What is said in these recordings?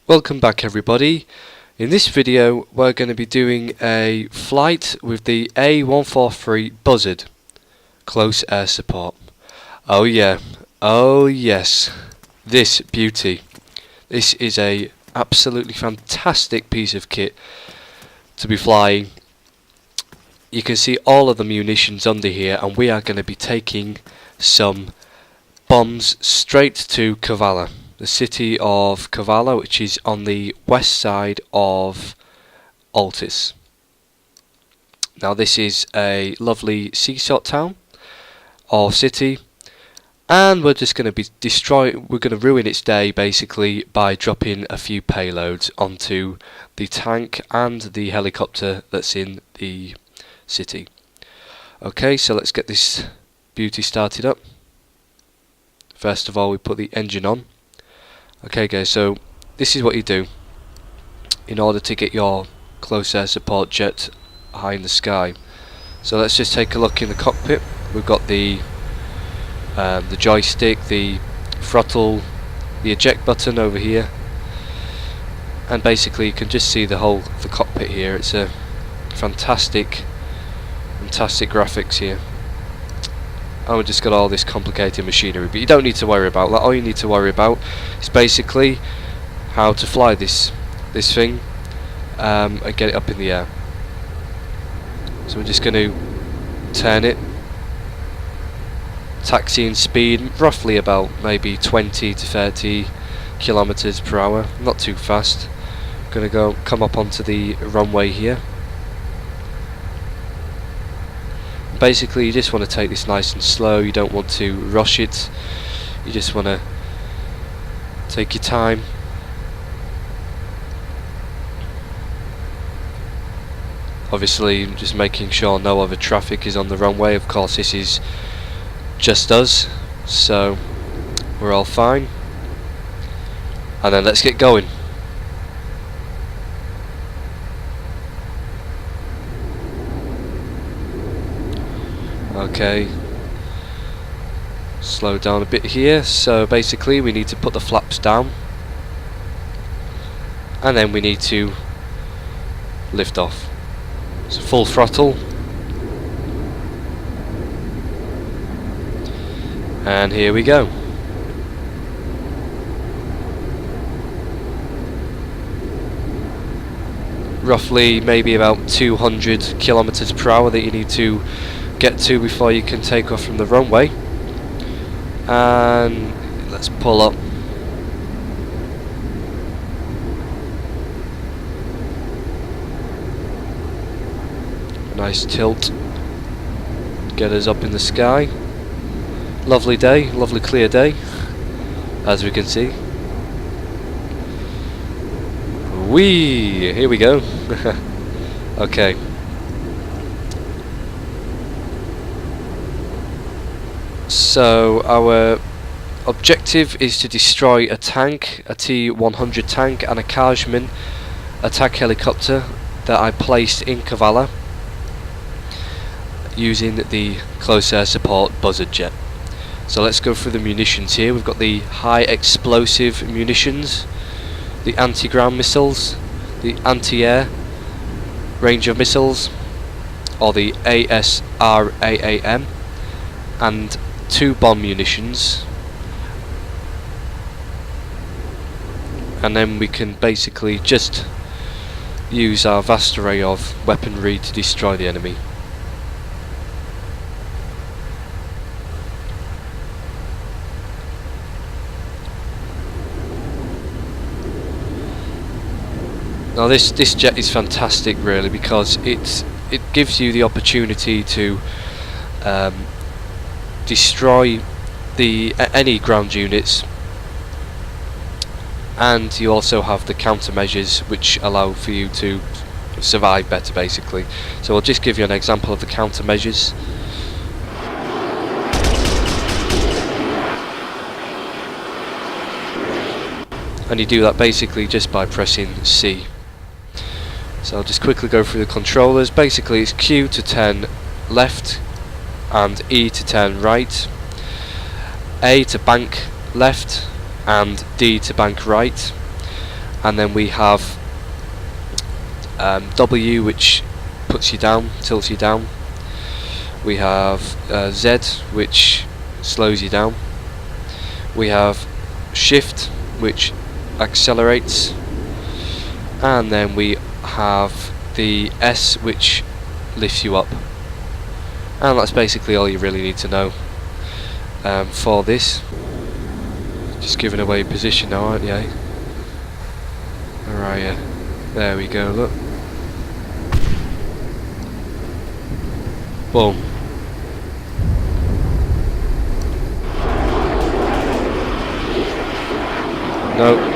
Welcome back everybody. In this video we're going to be doing a flight with the A-143 Buzzard close air support. Oh yeah, oh yes, this beauty. This is a absolutely fantastic piece of kit to be flying. You can see all of the munitions under here, and we are going to be taking some bombs straight to Kavala, the city of Kavala, which is on the west side of Altis. Now this is a lovely seaside town or city, and we're just going to be we're going to ruin its day basically by dropping a few payloads onto the tank and the helicopter that's in the city. Okay, so let's get this beauty started up. First of all, we put the engine on. Okay guys, so this is what you do in order to get your close air support jet high in the sky. So let's just take a look in the cockpit. We've got the joystick, the throttle, the eject button over here, and basically you can just see the whole of the cockpit here. It's a fantastic graphics here. And we've just got all this complicated machinery, but you don't need to worry about that. All you need to worry about is basically how to fly this thing and get it up in the air. So we're just going to turn it, taxiing speed roughly about maybe 20 to 30 kilometers per hour, not too fast. Going to come up onto the runway here. Basically you just want to take this nice and slow. You don't want to rush it, you just want to take your time. Obviously just making sure no other traffic is on the runway. Of course this is just us, so we're all fine. And then let's get going. Okay, slow down a bit here. So basically we need to put the flaps down, and then we need to lift off. So full throttle, and here we go. Roughly maybe about 200 kilometers per hour that you need to get to before you can take off from the runway. And let's pull up. Nice tilt, get us up in the sky. Lovely day, lovely clear day, as we can see. Whee! Here we go. Okay. So our objective is to destroy a tank, a T-100 tank, and a Kajman attack helicopter that I placed in Kavala using the close air support Buzzard jet. So let's go through the munitions here. We've got the high explosive munitions, the anti-ground missiles, the anti-air range of missiles, or the ASRAAM, and 2 bomb munitions, and then we can basically just use our vast array of weaponry to destroy the enemy. Now this jet is fantastic really, because it gives you the opportunity to destroy any ground units, and you also have the countermeasures which allow for you to survive better basically. So I'll just give you an example of the countermeasures. And you do that basically just by pressing C. So I'll just quickly go through the controllers. Basically it's Q to turn left and E to turn right, A to bank left, and D to bank right. and then we have W, which puts you down, tilts you down. We have Z, which slows you down. We have Shift, which accelerates, and then we have the S, which lifts you up. And that's basically all you really need to know for this. Just giving away position now, aren't you? Where are you? There we go, look. Boom. No.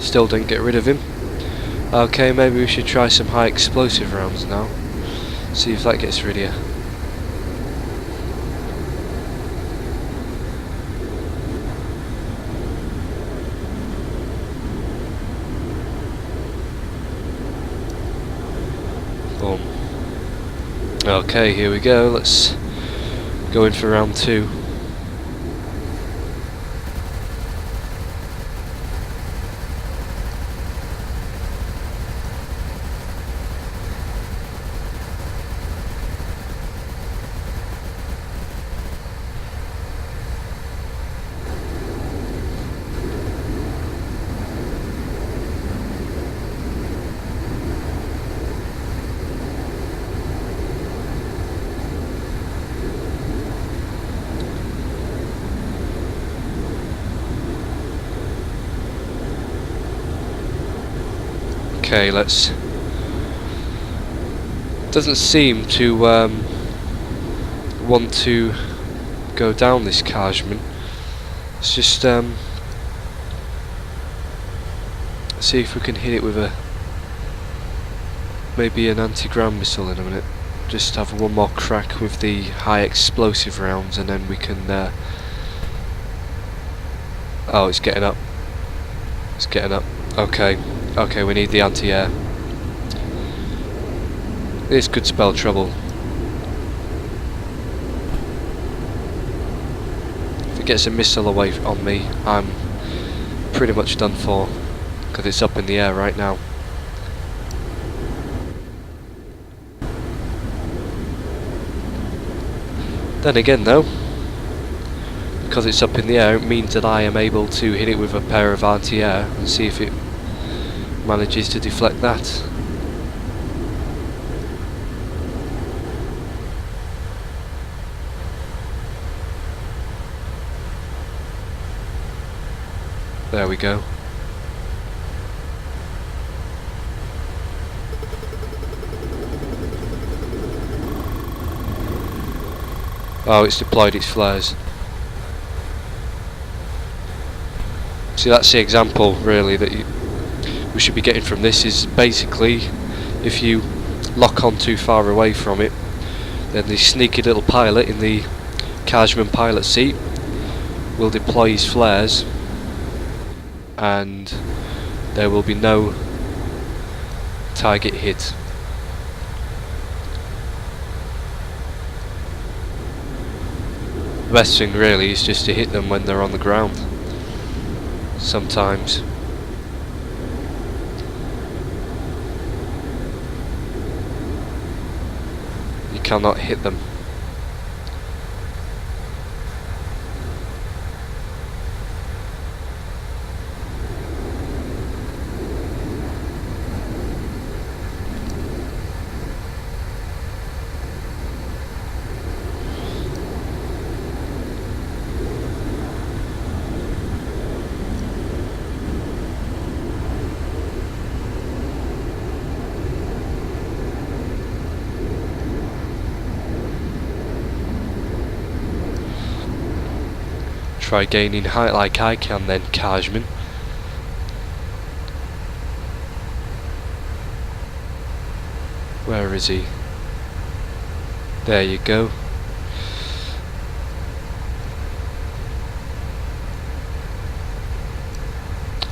Still didn't get rid of him. Okay, maybe we should try some high explosive rounds now. See if that gets rid of you. Boom. Okay, here we go. Let's go in for round 2. Okay, let's. Doesn't seem to want to go down this Kajman. Let's just see if we can hit it with a maybe an anti-ground missile in a minute. Just have one more crack with the high explosive rounds, and then we can. Oh, it's getting up. It's getting up. Okay. Okay, we need the anti-air. This could spell trouble. If it gets a missile away on me, I'm pretty much done for, because it's up in the air right now. Then again though, because it's up in the air, it means that I am able to hit it with a pair of anti-air and see if it manages to deflect that. There we go. Oh, it's deployed its flares. See, that's the example really that we should be getting from this. Is basically, if you lock on too far away from it, then the sneaky little pilot in the Kajman pilot seat will deploy his flares, and there will be no target hit. The best thing really is just to hit them when they're on the ground. Sometimes. You cannot hit them. Try gaining height like I can then, Kajman. Where is he? There you go.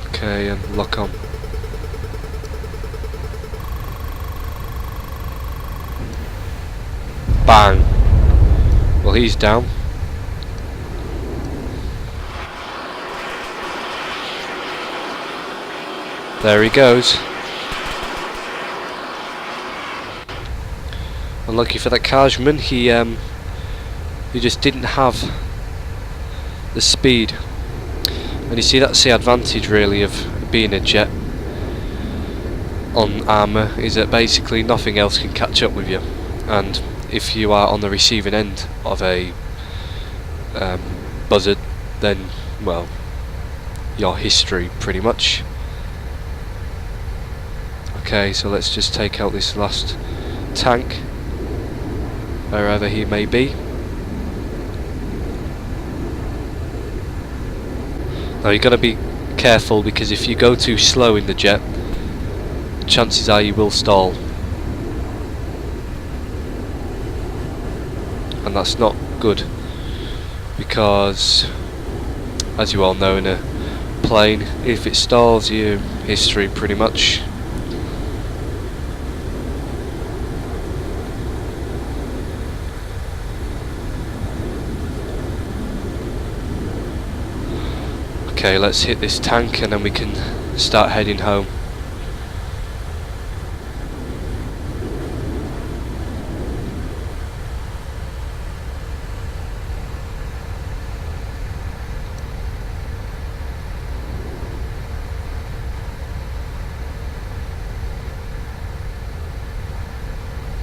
Okay, and lock on. Bang! Well, he's down. There he goes. Unlucky for that Kajman, he just didn't have the speed. And you see, that's the advantage really of being a jet on Arma, is that basically nothing else can catch up with you. And if you are on the receiving end of a Buzzard, then, well, your history pretty much. Okay, so let's just take out this last tank, wherever he may be. Now you've got to be careful, because if you go too slow in the jet, chances are you will stall. And that's not good, because as you all know, in a plane, if it stalls, your history pretty much. Okay, let's hit this tank and then we can start heading home.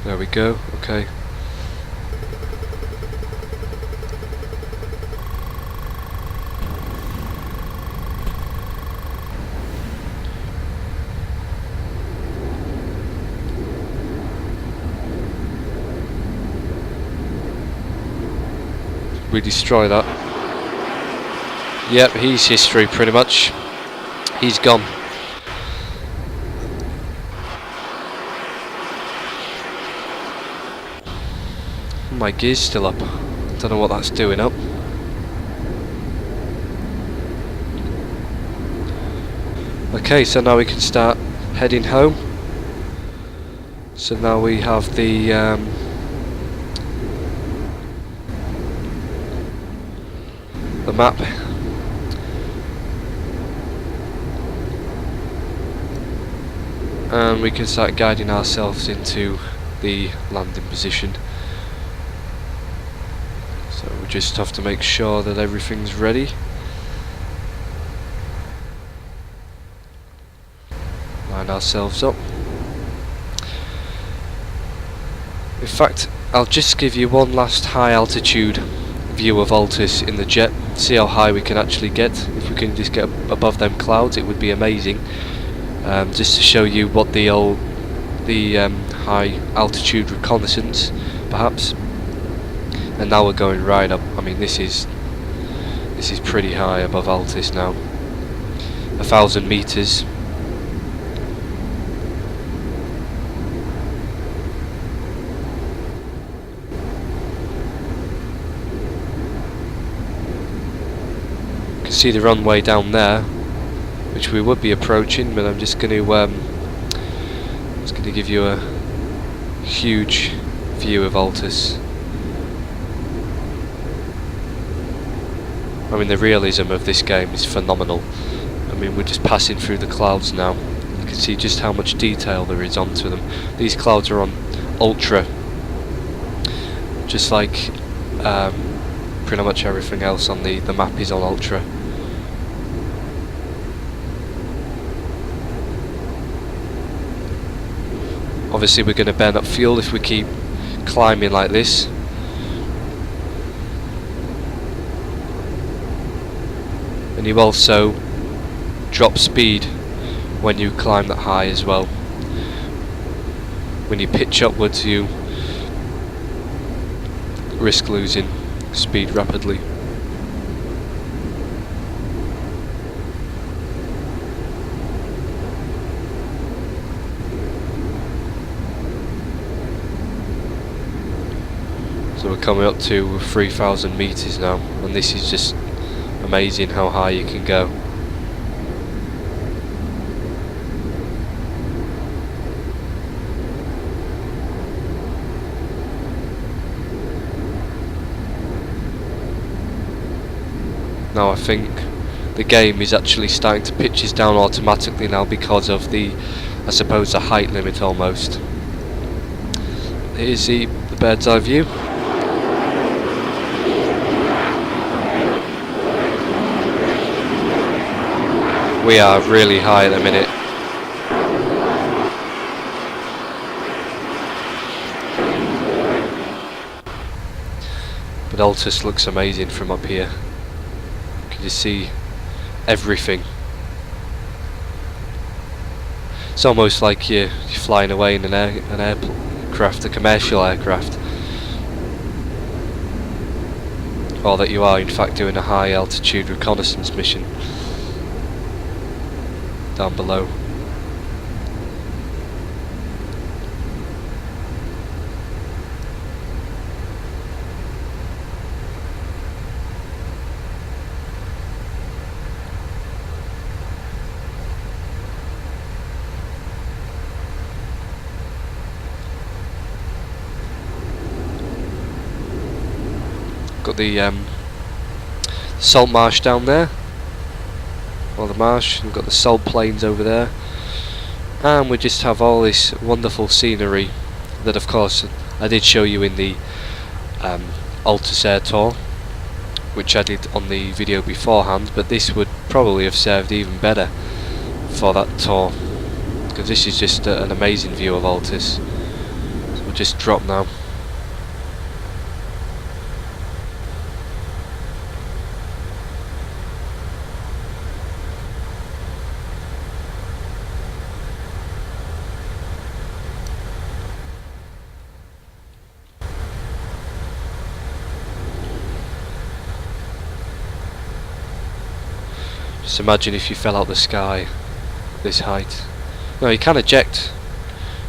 There we go, okay. We destroy that. Yep, he's history pretty much. He's gone. My gear's still up. Don't know what that's doing up. Okay, so now we can start heading home. So now we have the map. And we can start guiding ourselves into the landing position. So we just have to make sure that everything's ready. Line ourselves up. In fact, I'll just give you one last high altitude view of Altis in the jet. See how high we can actually get. If we can just get above them clouds, it would be amazing. Just to show you what the high altitude reconnaissance, perhaps. And now we're going right up. I mean, this is pretty high above Altis now. 1,000 meters. You can see the runway down there, which we would be approaching, but I'm just going to give you a huge view of Altis. I mean, the realism of this game is phenomenal. I mean, we're just passing through the clouds now. You can see just how much detail there is onto them. These clouds are on ultra, just like pretty much everything else on the map is on ultra. Obviously we're going to burn up fuel if we keep climbing like this. And you also drop speed when you climb that high as well. When you pitch upwards, you risk losing speed rapidly. So we're coming up to 3,000 meters now, and this is just amazing how high you can go. Now I think the game is actually starting to pitch us down automatically now because of the, I suppose, the height limit almost. Here's the bird's eye view. We are really high at the minute. But Altis looks amazing from up here. You can just see everything. It's almost like you're flying away in an aircraft, a commercial aircraft. Or that you are in fact doing a high altitude reconnaissance mission down below. Got the salt marsh down there, or the marsh. We've got the salt plains over there, and we just have all this wonderful scenery that, of course, I did show you in the Altis Air Tour, which I did on the video beforehand. But this would probably have served even better for that tour, because this is just an amazing view of Altis. So we'll just drop now. Just imagine if you fell out the sky this height. No, you can eject.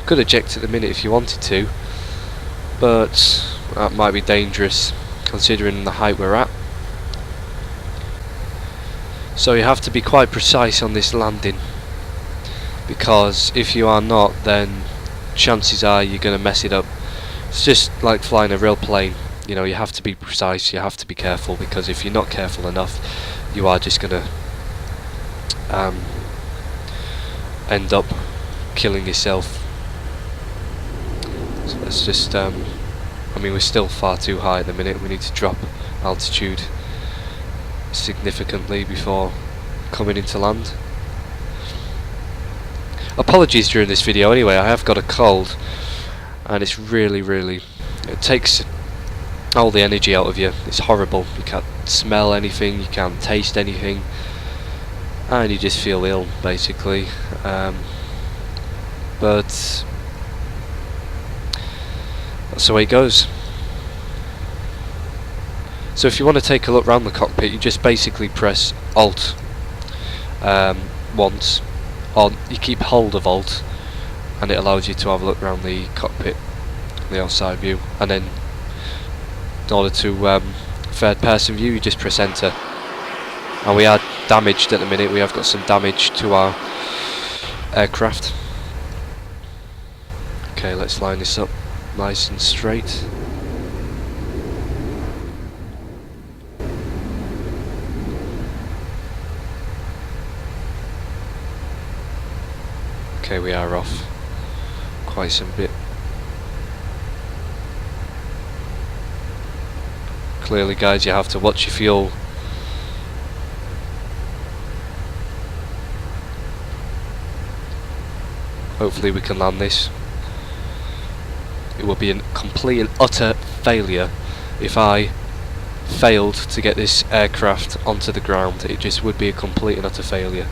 Could eject at the minute if you wanted to, but that might be dangerous considering the height we're at. So you have to be quite precise on this landing, because if you are not, then chances are you're going to mess it up. It's just like flying a real plane. You know, you have to be precise, you have to be careful, because if you're not careful enough, you are just going to end up killing yourself. So let's just I mean, we're still far too high at the minute. We need to drop altitude significantly before coming into land. Apologies during this video anyway, I have got a cold and it's really, it takes all the energy out of you. It's horrible. You can't smell anything, you can't taste anything, and you just feel ill basically. But that's the way it goes. So if you want to take a look around the cockpit, you just basically press Alt once, or you keep hold of Alt, and it allows you to have a look around the cockpit, the outside view. And then in order to third person view, you just press Enter. And we are damaged at the minute. We have got some damage to our aircraft. Okay, let's line this up nice and straight. Okay, we are off quite some bit. Clearly, guys, you have to watch your fuel. Hopefully we can land this. It would be a complete and utter failure if I failed to get this aircraft onto the ground. It just would be a complete and utter failure.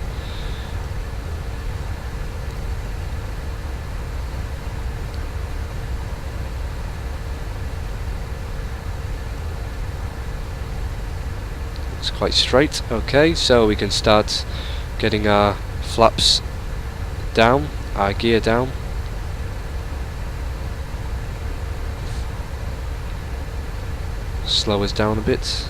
It's quite straight. Okay, so we can start getting our flaps down, our gear down. Slow us down a bit.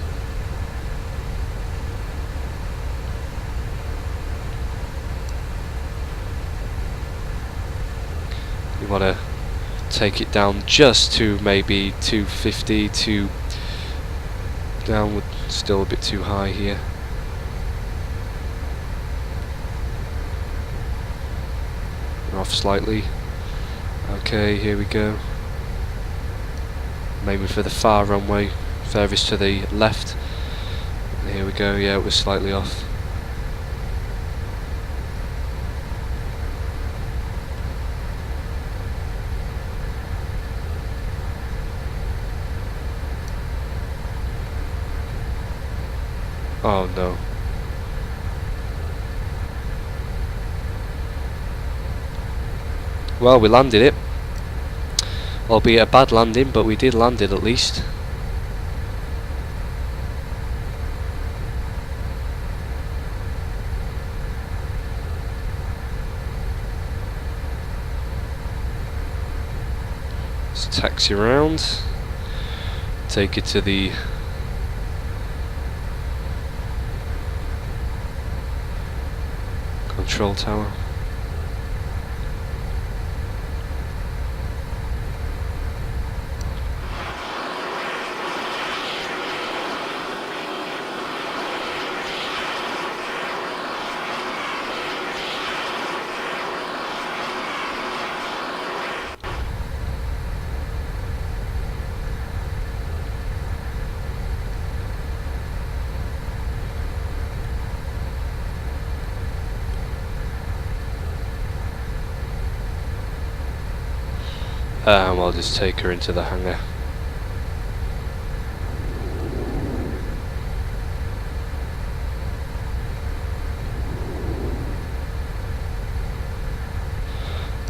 You want to take it down just to maybe 250 to downward, still a bit too high here. off slightly. Okay, here we go. Maybe for the far runway, furthest to the left. Here we go, yeah, it was slightly off. Oh no. Well, we landed it. Albeit a bad landing, but we did land it at least. Let's taxi around. Take it to the control tower. I'll just take her into the hangar.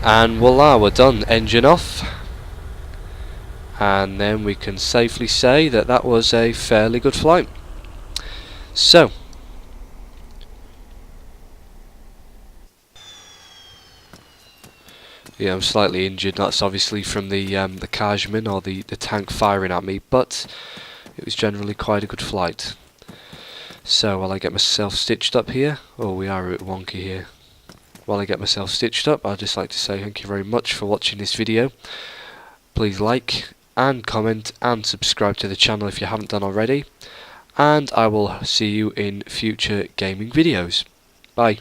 And voila, we're done. Engine off. And then we can safely say that that was a fairly good flight. So, yeah, I'm slightly injured. That's obviously from the Kajman or the tank firing at me, but it was generally quite a good flight. So while I get myself stitched up here, oh, we are a bit wonky here. While I get myself stitched up, I'd just like to say thank you very much for watching this video. Please like and comment and subscribe to the channel if you haven't done already. And I will see you in future gaming videos. Bye.